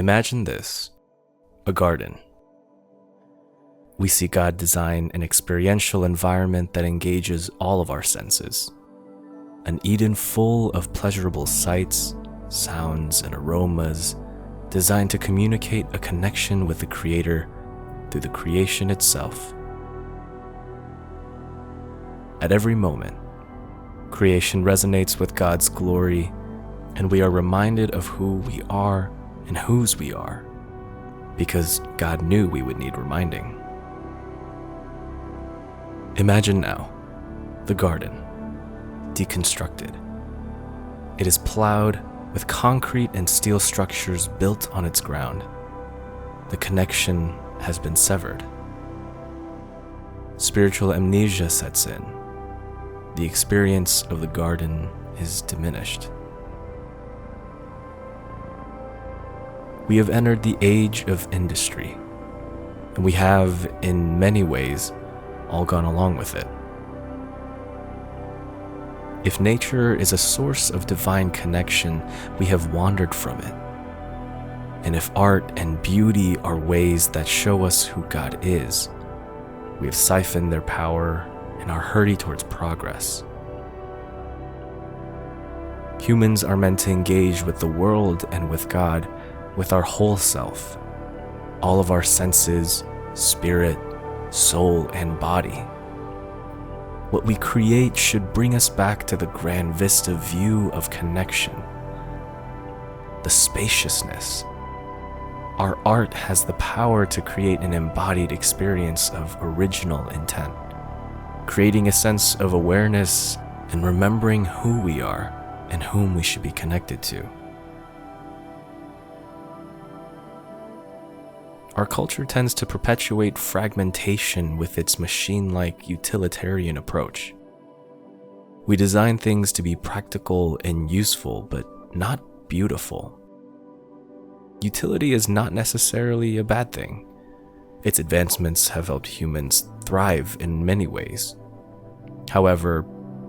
Imagine this, a garden. We see God design an experiential environment that engages all of our senses. An Eden full of pleasurable sights, sounds, and aromas designed to communicate a connection with the Creator through the creation itself. At every moment, creation resonates with God's glory, and we are reminded of who we are and whose we are, because God knew we would need reminding. Imagine now, the garden, deconstructed. It is plowed with concrete and steel structures built on its ground. The connection has been severed. Spiritual amnesia sets in. The experience of the garden is diminished. We have entered the age of industry, and we have, in many ways, all gone along with it. If nature is a source of divine connection, we have wandered from it. And if art and beauty are ways that show us who God is, we have siphoned their power in our hurry towards progress. Humans are meant to engage with the world and with God with our whole self, all of our senses, spirit, soul, and body. What we create should bring us back to the grand vista view of connection, the spaciousness. Our art has the power to create an embodied experience of original intent, creating a sense of awareness and remembering who we are and whom we should be connected to. Our culture tends to perpetuate fragmentation with its machine-like utilitarian approach. We design things to be practical and useful, but not beautiful. Utility is not necessarily a bad thing. Its advancements have helped humans thrive in many ways. However,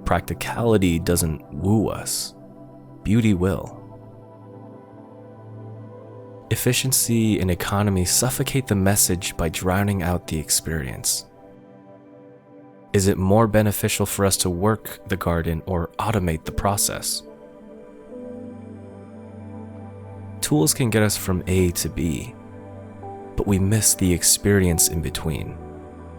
practicality doesn't woo us. Beauty will. Efficiency and economy suffocate the message by drowning out the experience. Is it more beneficial for us to work the garden or automate the process? Tools can get us from A to B, but we miss the experience in between,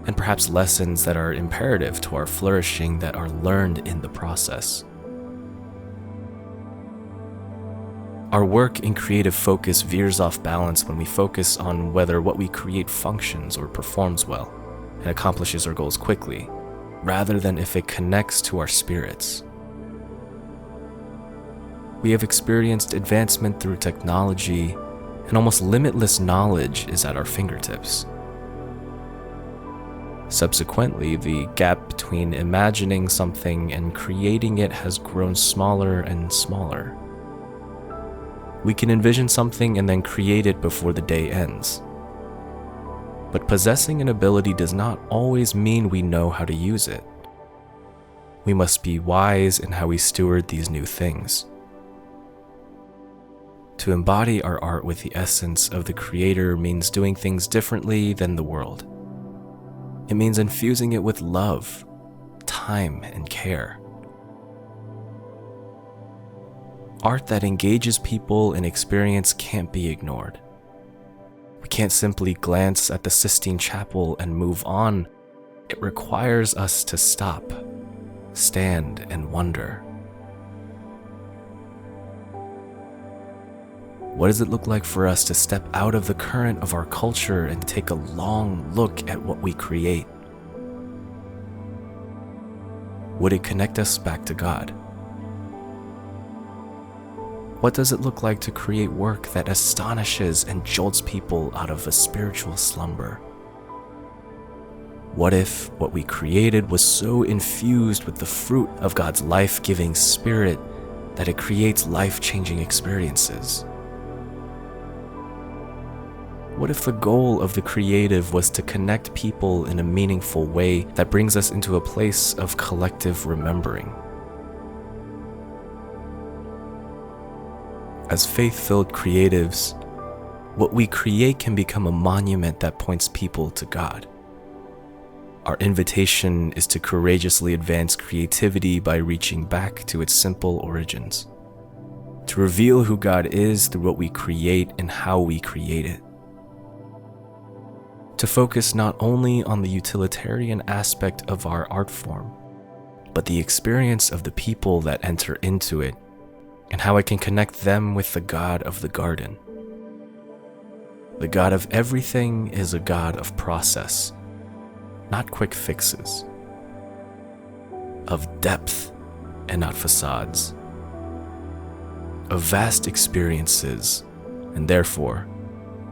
and perhaps lessons that are imperative to our flourishing that are learned in the process. Our work and creative focus veers off balance when we focus on whether what we create functions or performs well and accomplishes our goals quickly, rather than if it connects to our spirits. We have experienced advancement through technology, and almost limitless knowledge is at our fingertips. Subsequently, the gap between imagining something and creating it has grown smaller and smaller. We can envision something and then create it before the day ends. But possessing an ability does not always mean we know how to use it. We must be wise in how we steward these new things. To embody our art with the essence of the Creator means doing things differently than the world. It means infusing it with love, time, and care. Art that engages people in experience can't be ignored. We can't simply glance at the Sistine Chapel and move on. It requires us to stop, stand, and wonder. What does it look like for us to step out of the current of our culture and take a long look at what we create? Would it connect us back to God? What does it look like to create work that astonishes and jolts people out of a spiritual slumber? What if what we created was so infused with the fruit of God's life-giving spirit that it creates life-changing experiences? What if the goal of the creative was to connect people in a meaningful way that brings us into a place of collective remembering? As faith-filled creatives, what we create can become a monument that points people to God. Our invitation is to courageously advance creativity by reaching back to its simple origins, to reveal who God is through what we create and how we create it, to focus not only on the utilitarian aspect of our art form, but the experience of the people that enter into it and how it can connect them with the God of the garden. The God of everything is a God of process, not quick fixes, of depth and not facades, of vast experiences and therefore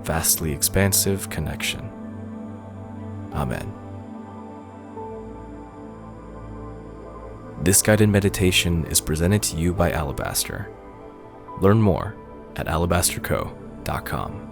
vastly expansive connection. Amen. This guided meditation is presented to you by Alabaster. Learn more at alabasterco.com.